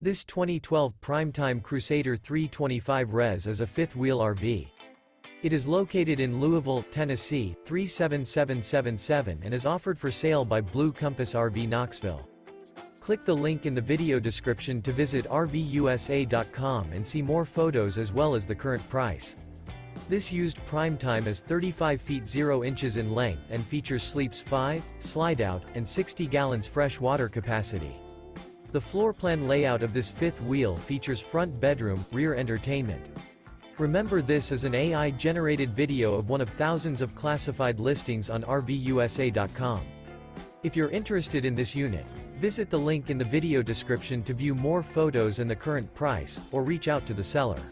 This 2012 Prime Time Crusader 325 Res is a fifth-wheel RV. It is located in Louisville, Tennessee, 37777 and is offered for sale by Blue Compass RV Knoxville. Click the link in the video description to visit RVUSA.com and see more photos as well as the current price. This used Prime Time is 35 feet 0 inches in length and features sleeps 5, Slideout, and 60 gallons fresh water capacity. The floor plan layout of this fifth wheel features front bedroom, rear entertainment. Remember, this is an AI-generated video of one of thousands of classified listings on RVUSA.com. If you're interested in this unit, visit the link in the video description to view more photos and the current price, or reach out to the seller.